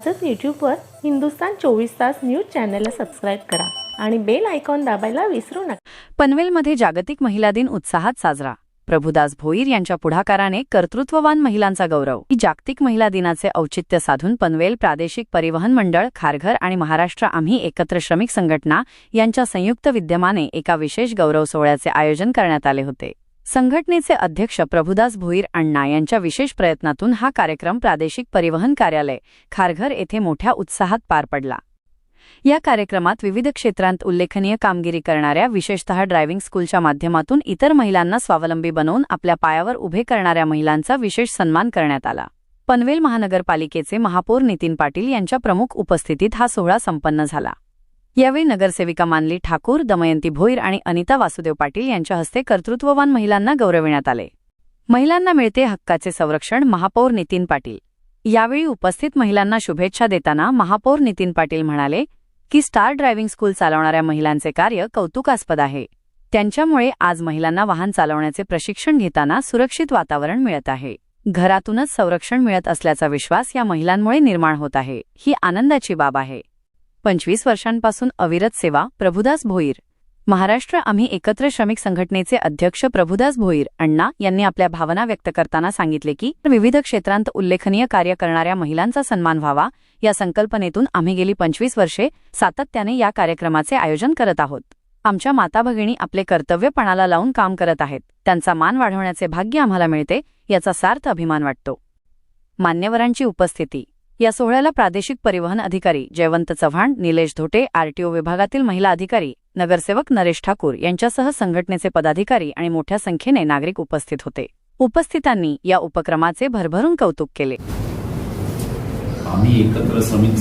आजच यूट्यूबवर हिंदुस्तान 24 तास न्यूज चॅनलला सबस्क्राईब करा आणि बेल आयकॉन दाबायला विसरू नका. पनवेलमध्ये जागतिक महिला दिन उत्साहात साजरा. प्रभुदास भोईर यांच्या पुढाकाराने कर्तृत्ववान महिलांचा गौरव. जागतिक महिला दिनाचे औचित्य साधून पनवेल प्रादेशिक परिवहन मंडळ, खारघर आणि महाराष्ट्र आम्ही एकत्र श्रमिक संघटना यांच्या संयुक्त विद्यमाने एका विशेष गौरव सोहळ्याचे आयोजन करण्यात आले होते. संघटनेचे अध्यक्ष प्रभुदास भोईर अण्णा यांच्या विशेष प्रयत्नातून हा कार्यक्रम प्रादेशिक परिवहन कार्यालय, खारघर येथे मोठ्या उत्साहात पार पडला. या कार्यक्रमात विविध क्षेत्रांत उल्लेखनीय कामगिरी करणाऱ्या, विशेषतः ड्रायव्हिंग स्कूलच्या माध्यमातून इतर महिलांना स्वावलंबी बनवून आपल्या पायावर उभे करणाऱ्या महिलांचा विशेष सन्मान करण्यात आला. पनवेल महानगरपालिकेचे महापौर नितीन पाटील यांच्या प्रमुख उपस्थितीत हा सोहळा संपन्न झाला. यावेळी नगरसेविका मानली ठाकूर, दमयंती भोईर आणि अनिता वासुदेव पाटील यांच्या हस्ते कर्तृत्ववान महिलांना गौरविण्यात आले. महिलांना मिळते हक्काचे संरक्षण, महापौर नितीन पाटील. यावेळी उपस्थित महिलांना शुभेच्छा देताना महापौर नितीन पाटील म्हणाले की स्टार ड्रायव्हिंग स्कूल चालवणाऱ्या महिलांचे कार्य कौतुकास्पद आहे. त्यांच्यामुळे आज महिलांना वाहन चालवण्याचे प्रशिक्षण घेताना सुरक्षित वातावरण मिळत आहे. घरातूनच संरक्षण मिळत असल्याचा विश्वास या महिलांमुळे निर्माण होत आहे. ही आनंदाची बाब आहे. 25 वर्षांपासून अविरत सेवा. प्रभुदास भोईर. महाराष्ट्र आम्ही एकत्र श्रमिक संघटनेचे अध्यक्ष प्रभुदास भोईर अण्णा यांनी आपल्या भावना व्यक्त करताना सांगितले की विविध क्षेत्रांत उल्लेखनीय कार्य करणाऱ्या महिलांचा सन्मान व्हावा या संकल्पनेतून आम्ही गेली 25 वर्षे सातत्याने या कार्यक्रमाचे आयोजन करत आहोत. आमच्या माता भगिनी आपले कर्तव्य पणाला लावून काम करत आहेत. त्यांचा मान वाढवण्याचे भाग्य आम्हाला मिळते, याचा सार्थ अभिमान वाटतो. मान्यवरांची उपस्थिती. या सोहळ्याला प्रादेशिक परिवहन अधिकारी जयवंत चव्हाण, निलेश धोटे, आरटीओ विभागातील महिला अधिकारी, नगरसेवक नरेश ठाकूर यांच्यासह संघटनेचे पदाधिकारी आणि मोठ्या संख्येने नागरिक उपस्थित होते. उपस्थितांनी या उपक्रमाचे भरभरून कौतुक केले. आम्ही एकत्र श्रमिक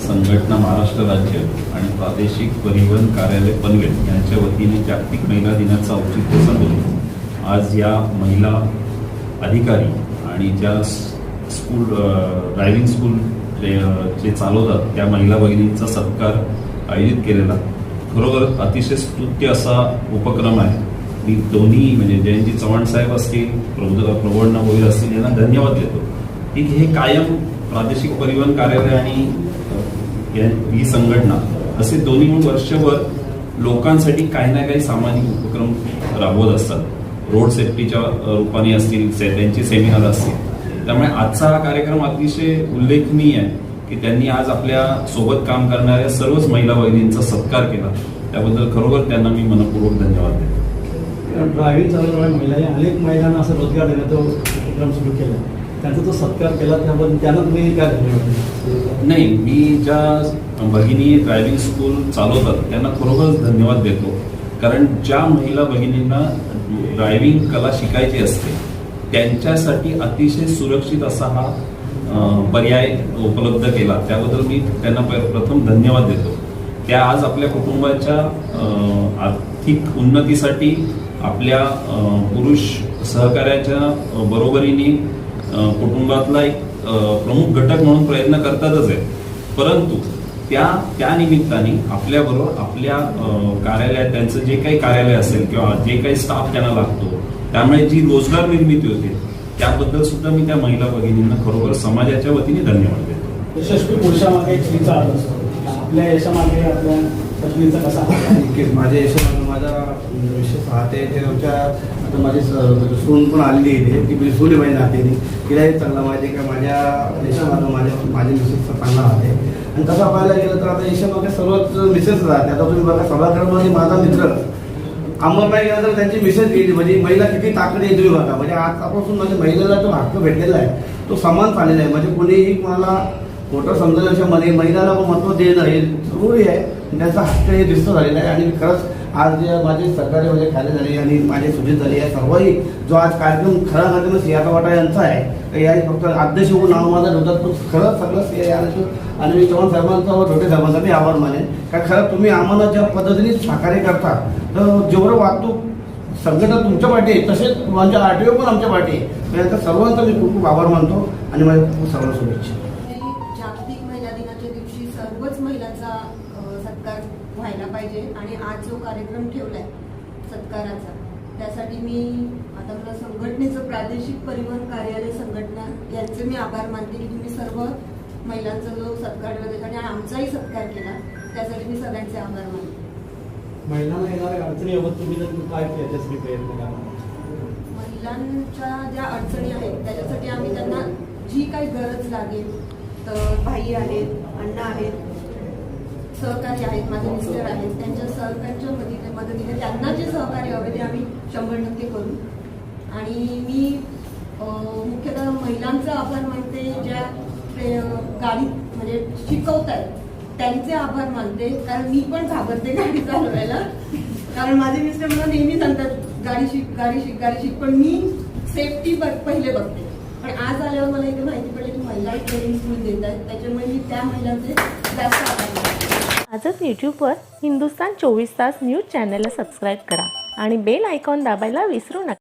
संघटना महाराष्ट्र राज्य आणि प्रादेशिक परिवहन कार्यालय पनवेल यांच्या वतीने जागतिक महिला दिनाचं औचित्य साधून आज या महिला अधिकारी आणि ज्या स्कूल ड्रायव्हिंग स्कूल जे चालवतात त्या महिला भगिनींचा सत्कार आयोजित केलेला खरोखर अतिशय स्तुत्य असा उपक्रम आहे. मी दोन्ही म्हणजे जयंती चव्हाण साहेब असतील, प्रभुअण्णा भोईर असतील यांना धन्यवाद देतो की हे कायम प्रादेशिक परिवहन कार्यालय आणि ही संघटना असे दोन्ही वर्षभर लोकांसाठी काही ना काही सामाजिक उपक्रम राबवत असतात. रोड सेफ्टीच्या रूपाने असतील, त्यांचे सेमिनार असतील. त्यामुळे आजचा हा कार्यक्रम अतिशय उल्लेखनीय आहे की त्यांनी आज आपल्या सोबत काम करणाऱ्या सर्वच महिला भगिनींचा सत्कार केला. त्याबद्दल खरोखर त्यांना मी मनपूर्वक धन्यवाद देतो. ड्रायव्हिंग चालवणाऱ्या महिलांनी अनेक महिलांना असं रोजगार देण्याचा उपक्रम सुरू केला, त्यांचा तो सत्कार केला, त्याबद्दल त्यांना तुम्ही काय धन्यवाद? नाही, मी ज्या भगिनी ड्रायव्हिंग स्कूल चालवतात त्यांना खरोखरच धन्यवाद देतो. कारण ज्या महिला भगिनींना ड्रायव्हिंग कला शिकायची असते त्यांच्यासाठी अतिशय सुरक्षित असा हा पर्याय उपलब्ध केला. त्याबद्दल मी त्यांना प्रथम धन्यवाद देतो. त्या आज आपल्या कुटुंबाच्या आर्थिक उन्नतीसाठी आपल्या पुरुष सहकार्याच्या बरोबरीने कुटुंबातला एक प्रमुख घटक म्हणून प्रयत्न करतातच आहे. परंतु त्या निमित्ताने आपल्याबरोबर आपल्या कार्यालयात त्यांचं जे काही कार्यालय असेल किंवा जे काही स्टाफ त्यांना लागतो त्यामुळे जी रोजगार निर्मिती होते त्याबद्दल सुद्धा मी त्या महिला भगिनींना खरोखर समाजाच्या वतीने धन्यवाद देतो. यशस्वी पुरुषामागे स्त्रीचा हात असतो. आपल्या यशामागे आपल्या पत्नीचा कसा हात? माझ्या यशामागे माझा विशेष हात आहे. ते आमच्या आता माझी सून पण आलेली आहे, ती म्हणजे सून माझी नातेली, तिलाही चांगला माहिती आहे का माझ्या यशामागे माझ्या मिसेसचा चांगला हात आहे. आणि तसं पाहायला गेलं तर आता यशामागे सर्वच मिसेस राहते. आता तुम्ही बघा सभागृहामध्ये माझा मित्र अमरनाथ गेला तर त्यांची मिसेस गेली, म्हणजे महिला किती ताकद आहे तुम्ही बघा. म्हणजे आतापासून म्हणजे महिलेला जो हक्क भेटलेला आहे तो समान झालेला आहे. म्हणजे कोणीही मला मोठं समजण्याच्या मध्ये महिलाला महत्त्व देणं हे जरुरी आहे. त्यांचा हक्क हे दिसतं झालेला आहे. आणि खरंच आज जे माझे सरकारी म्हणजे कार्य झाले आणि माझे सुजित झाले या सर्वही जो आज कार्यक्रम खरा अर्थानं सियाता वाटा यांचा आहे, या फक्त अध्यक्ष होऊन नाव माझा होतात तो खरंच सगळं आणि मी चव्हाण साहेबांचा व धोटे साहेबांचा मी आभार मानेन. कारण खरं तुम्ही आम्हाला ज्या पद्धतीने सहकार्य करता तर जेवढं वाहतूक संघटना तुमच्या पाठी आहे तसेच माझ्या आरटीओ पण आमच्या पाठी आहे. यांचा सर्वांचा मी खूप खूप आभार मानतो आणि माझ्या खूप सर्वांना शुभेच्छा. जागतिक महिला दिनाच्या दिवशी सर्वच महिलांचा सत्कार व्हायला पाहिजे आणि आज जो कार्यक्रम ठेवलाय सत्काराचा त्यासाठी मी आता मला संघटनेचं प्रादेशिक परिवहन कार्यालय संघटना यांचे मी आभार मानते की तुम्ही सर्व महिलांचा जो सत्कार ठेवला त्यासाठी आणि आमचाही सत्कार केला त्यासाठी मी सगळ्यांचे आभार मानते. महिलांना येणाऱ्या अडचणीबाबत तुम्ही जर काय त्याच्यासाठी प्रयत्न करा? महिलांच्या ज्या अडचणी आहेत त्याच्यासाठी आम्ही त्यांना जी काही गरज लागेल तर भाई आहेत, अण्णा आहेत, सहकारी आहेत, माझे मिस्टर आहेत, त्यांच्या सहकार्याच्या मदतीने त्यांना जे सहकार्य हवे ते आम्ही 100% करू. आणि मी मुख्यतः महिलांचा आभार मानते ज्या गाडी म्हणजे शिकवत आहेत त्यांचे आभार मानते, कारण मी पण घाबरते गाडी चालवायला. कारण माझे मिस्टर मला नेहमी सांगतात गाडी शिक गाडी शिक गाडी शिक, पण मी सेफ्टी पहिले बघते. पण आज आल्यावर मला इथे माहिती पडली की महिला ट्रेनिंग स्कूल देत आहेत, त्याच्यामुळे मी त्या महिलांचे जास्त आभार मानते. आजच यूट्यूबवर हिंदुस्तान 24 तास न्यूज चॅनलला सबस्क्राईब करा आणि बेल आयकॉन दाबायला विसरू नका.